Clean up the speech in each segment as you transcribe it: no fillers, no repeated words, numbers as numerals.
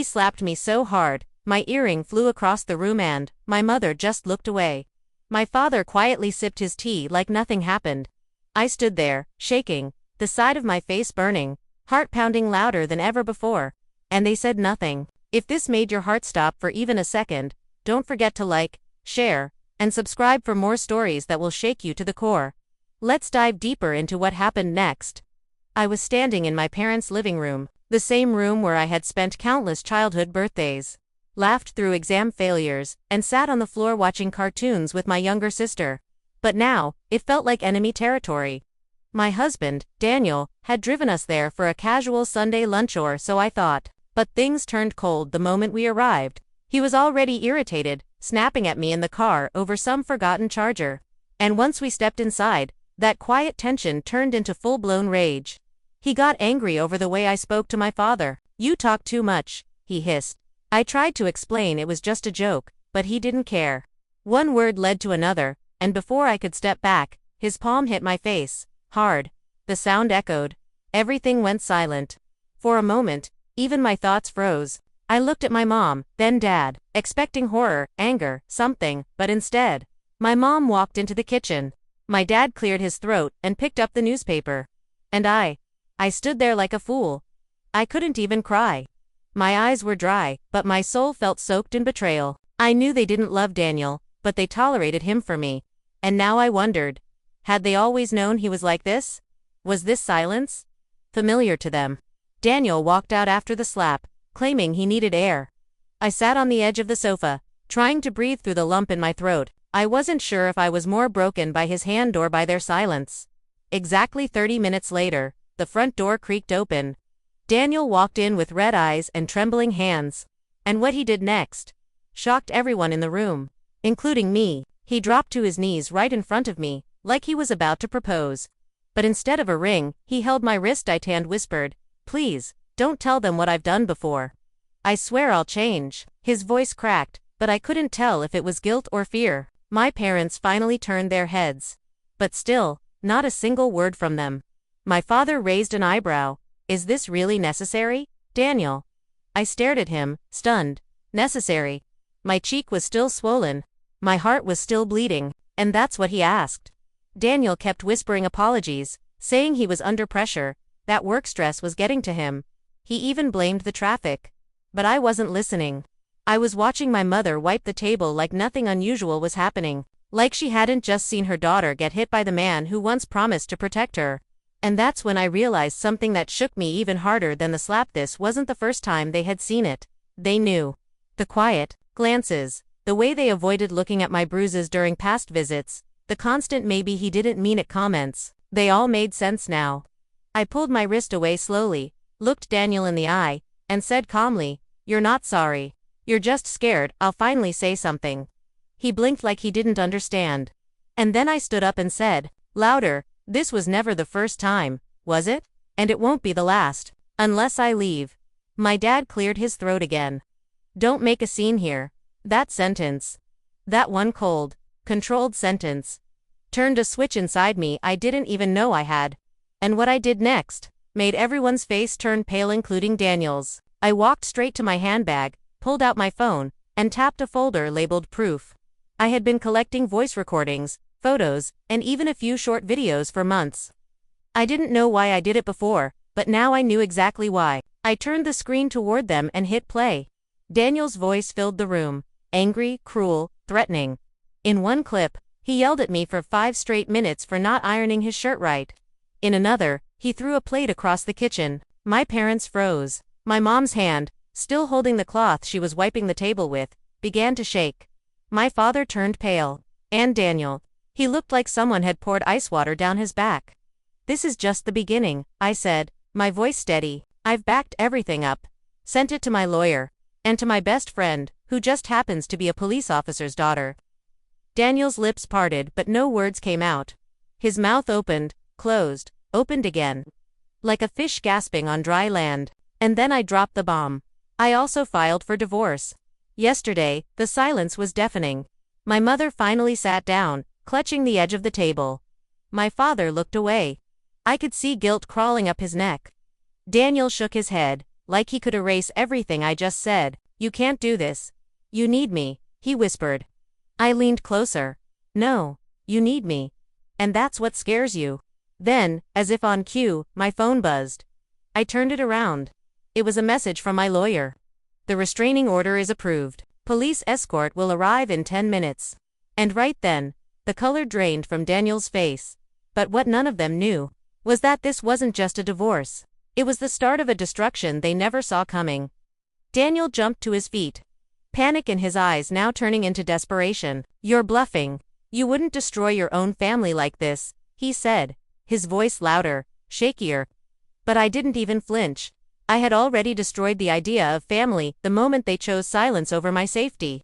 He slapped me so hard, my earring flew across the room and my mother just looked away. My father quietly sipped his tea like nothing happened. I stood there, shaking, the side of my face burning, heart pounding louder than ever before. And they said nothing. If this made your heart stop for even a second, don't forget to like, share, and subscribe for more stories that will shake you to the core. Let's dive deeper into what happened next. I was standing in my parents' living room, the same room where I had spent countless childhood birthdays, laughed through exam failures, and sat on the floor watching cartoons with my younger sister. But now, it felt like enemy territory. My husband, Daniel, had driven us there for a casual Sunday lunch, or so I thought. But things turned cold the moment we arrived. He was already irritated, snapping at me in the car over some forgotten charger. And once we stepped inside, that quiet tension turned into full-blown rage. He got angry over the way I spoke to my father. "You talk too much," he hissed. I tried to explain it was just a joke, but he didn't care. One word led to another, and before I could step back, his palm hit my face, hard. The sound echoed. Everything went silent. For a moment, even my thoughts froze. I looked at my mom, then Dad, expecting horror, anger, something, but instead, my mom walked into the kitchen. My dad cleared his throat and picked up the newspaper. And I stood there like a fool. I couldn't even cry. My eyes were dry, but my soul felt soaked in betrayal. I knew they didn't love Daniel, but they tolerated him for me. And now I wondered, had they always known he was like this? Was this silence familiar to them? Daniel walked out after the slap, claiming he needed air. I sat on the edge of the sofa, trying to breathe through the lump in my throat. I wasn't sure if I was more broken by his hand or by their silence. Exactly 30 minutes later, the front door creaked open. Daniel walked in with red eyes and trembling hands. And what he did next shocked everyone in the room, including me. He dropped to his knees right in front of me, like he was about to propose. But instead of a ring, he held my wrist tight and whispered, "Please, don't tell them what I've done before. I swear I'll change." His voice cracked, but I couldn't tell if it was guilt or fear. My parents finally turned their heads. But still, not a single word from them. My father raised an eyebrow. "Is this really necessary, Daniel?" I stared at him, stunned. Necessary? My cheek was still swollen. My heart was still bleeding, and that's what he asked. Daniel kept whispering apologies, saying he was under pressure, that work stress was getting to him. He even blamed the traffic. But I wasn't listening. I was watching my mother wipe the table like nothing unusual was happening, like she hadn't just seen her daughter get hit by the man who once promised to protect her. And that's when I realized something that shook me even harder than the slap. This wasn't the first time they had seen it. They knew. The quiet glances, the way they avoided looking at my bruises during past visits, the constant "maybe he didn't mean it" comments, they all made sense now. I pulled my wrist away slowly, looked Daniel in the eye, and said calmly, "You're not sorry. You're just scared I'll finally say something." He blinked like he didn't understand. And then I stood up and said, louder, "This was never the first time, was it? And it won't be the last. Unless I leave." My dad cleared his throat again. "Don't make a scene here." That sentence, that one cold, controlled sentence, turned a switch inside me I didn't even know I had. And what I did next made everyone's face turn pale, including Daniel's. I walked straight to my handbag, pulled out my phone, and tapped a folder labeled Proof. I had been collecting voice recordings, photos, and even a few short videos for months. I didn't know why I did it before, but now I knew exactly why. I turned the screen toward them and hit play. Daniel's voice filled the room, angry, cruel, threatening. In one clip, he yelled at me for 5 straight minutes for not ironing his shirt right. In another, he threw a plate across the kitchen. My parents froze. My mom's hand, still holding the cloth she was wiping the table with, began to shake. My father turned pale. And Daniel. He looked like someone had poured ice water down his back. "This is just the beginning," I said, my voice steady. "I've backed everything up. Sent it to my lawyer. And to my best friend, who just happens to be a police officer's daughter." Daniel's lips parted, but no words came out. His mouth opened, closed, opened again. Like a fish gasping on dry land. And then I dropped the bomb. I also filed for divorce. Yesterday, the silence was deafening. My mother finally sat down, clutching the edge of the table. My father looked away. I could see guilt crawling up his neck. Daniel shook his head, like he could erase everything I just said. "You can't do this. You need me," he whispered. I leaned closer. "No, you need me. And that's what scares you." Then, as if on cue, my phone buzzed. I turned it around. It was a message from my lawyer. "The restraining order is approved. Police escort will arrive in 10 minutes. And right then, the color drained from Daniel's face. But what none of them knew was that this wasn't just a divorce. It was the start of a destruction they never saw coming. Daniel jumped to his feet, panic in his eyes now turning into desperation. "You're bluffing. You wouldn't destroy your own family like this," he said, his voice louder, shakier. But I didn't even flinch. I had already destroyed the idea of family the moment they chose silence over my safety.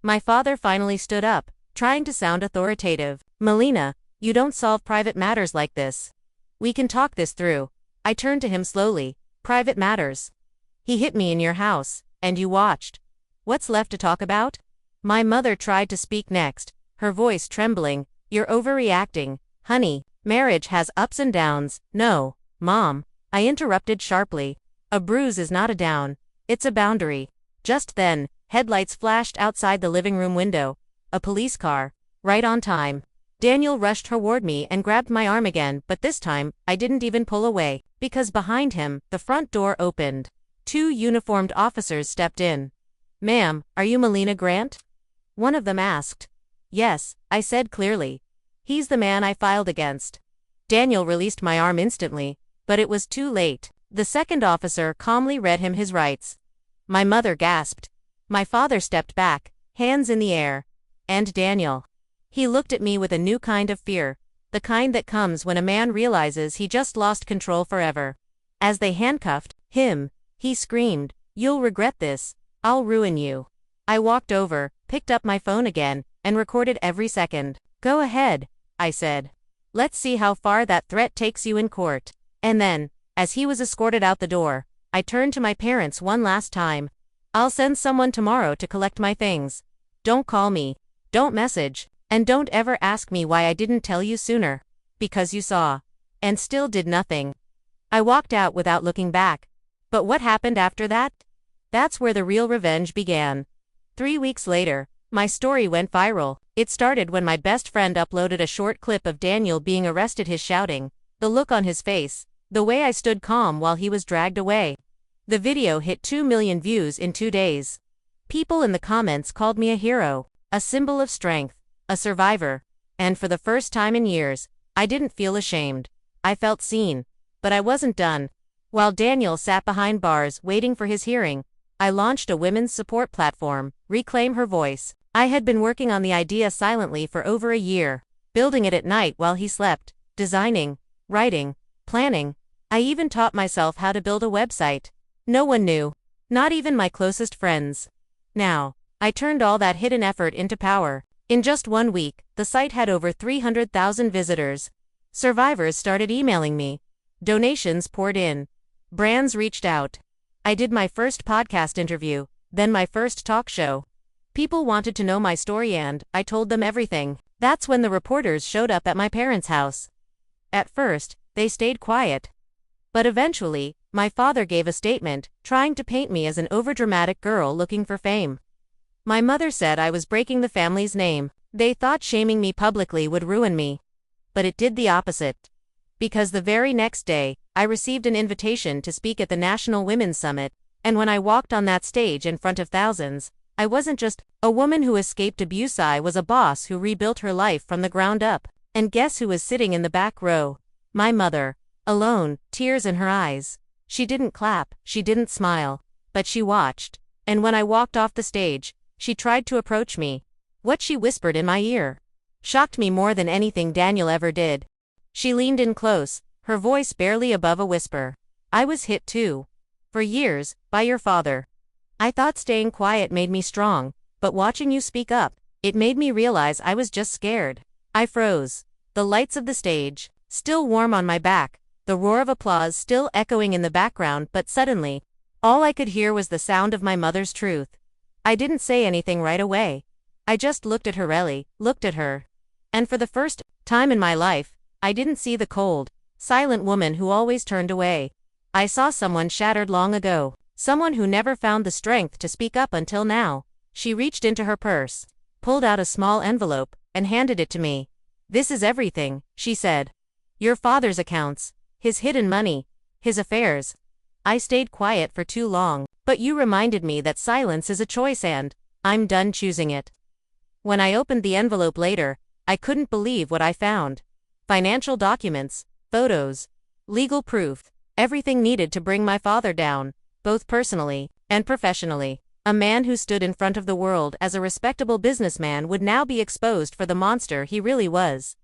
My father finally stood up, trying to sound authoritative. "Maelina, you don't solve private matters like this. We can talk this through." I turned to him slowly. "Private matters? He hit me in your house, and you watched. What's left to talk about?" My mother tried to speak next, her voice trembling. "You're overreacting, honey. Marriage has ups and downs." "No, Mom," I interrupted sharply. "A bruise is not a down. It's a boundary." Just then, headlights flashed outside the living room window. A police car. Right on time. Daniel rushed toward me and grabbed my arm again, but this time, I didn't even pull away, because behind him, the front door opened. 2 uniformed officers stepped in. "Ma'am, are you Maelina Grant?" one of them asked. "Yes," I said clearly. "He's the man I filed against." Daniel released my arm instantly, but it was too late. The second officer calmly read him his rights. My mother gasped. My father stepped back, hands in the air. And Daniel. He looked at me with a new kind of fear, the kind that comes when a man realizes he just lost control forever. As they handcuffed him, he screamed, "You'll regret this. I'll ruin you." I walked over, picked up my phone again, and recorded every second. "Go ahead," I said. "Let's see how far that threat takes you in court." And then, as he was escorted out the door, I turned to my parents one last time. "I'll send someone tomorrow to collect my things. Don't call me. Don't message. And don't ever ask me why I didn't tell you sooner. Because you saw. And still did nothing." I walked out without looking back. But what happened after that? That's where the real revenge began. 3 weeks later, my story went viral. It started when my best friend uploaded a short clip of Daniel being arrested, his shouting, the look on his face, the way I stood calm while he was dragged away. The video hit 2 million views in 2 days. People in the comments called me a hero, a symbol of strength, a survivor. And for the first time in years, I didn't feel ashamed. I felt seen. But I wasn't done. While Daniel sat behind bars waiting for his hearing, I launched a women's support platform, Reclaim Her Voice. I had been working on the idea silently for over a year, building it at night while he slept, designing, writing, planning. I even taught myself how to build a website. No one knew. Not even my closest friends. Now, I turned all that hidden effort into power. In just 1 week, the site had over 300,000 visitors. Survivors started emailing me. Donations poured in. Brands reached out. I did my first podcast interview, then my first talk show. People wanted to know my story and I told them everything. That's when the reporters showed up at my parents' house. At first, they stayed quiet. But eventually, my father gave a statement, trying to paint me as an overdramatic girl looking for fame. My mother said I was breaking the family's name. They thought shaming me publicly would ruin me. But it did the opposite. Because the very next day, I received an invitation to speak at the National Women's Summit, and when I walked on that stage in front of thousands, I wasn't just a woman who escaped abuse, I was a boss who rebuilt her life from the ground up. And guess who was sitting in the back row? My mother. Alone, tears in her eyes. She didn't clap, she didn't smile, but she watched. And when I walked off the stage, she tried to approach me. What she whispered in my ear shocked me more than anything Daniel ever did. She leaned in close, her voice barely above a whisper. "I was hit too. For years, by your father. I thought staying quiet made me strong, but watching you speak up, it made me realize I was just scared." I froze. The lights of the stage, still warm on my back, the roar of applause still echoing in the background, but suddenly, all I could hear was the sound of my mother's truth. I didn't say anything right away. I just looked at her, really, looked at her. And for the first time in my life, I didn't see the cold, silent woman who always turned away. I saw someone shattered long ago. Someone who never found the strength to speak up until now. She reached into her purse, pulled out a small envelope, and handed it to me. "This is everything," she said. "Your father's accounts, his hidden money, his affairs." I stayed quiet for too long, but you reminded me that silence is a choice and I'm done choosing it. When I opened the envelope later, I couldn't believe what I found. Financial documents, photos, legal proof, everything needed to bring my father down, both personally and professionally. A man who stood in front of the world as a respectable businessman would now be exposed for the monster he really was.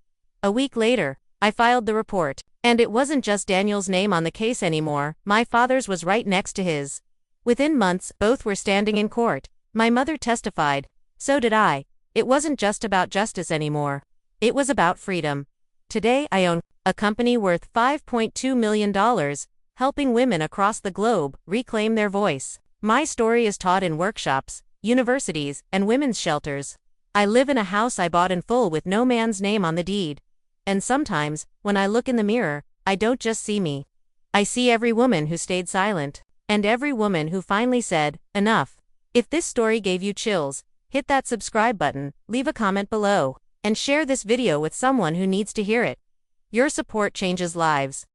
A week later, I filed the report, and it wasn't just Daniel's name on the case anymore, my father's was right next to his. Within months, both were standing in court. My mother testified, so did I. It wasn't just about justice anymore. It was about freedom. Today I own a company worth $5.2 million, helping women across the globe reclaim their voice. My story is taught in workshops, universities, and women's shelters. I live in a house I bought in full with no man's name on the deed. And sometimes, when I look in the mirror, I don't just see me. I see every woman who stayed silent, and every woman who finally said, enough. If this story gave you chills, hit that subscribe button, leave a comment below, and share this video with someone who needs to hear it. Your support changes lives.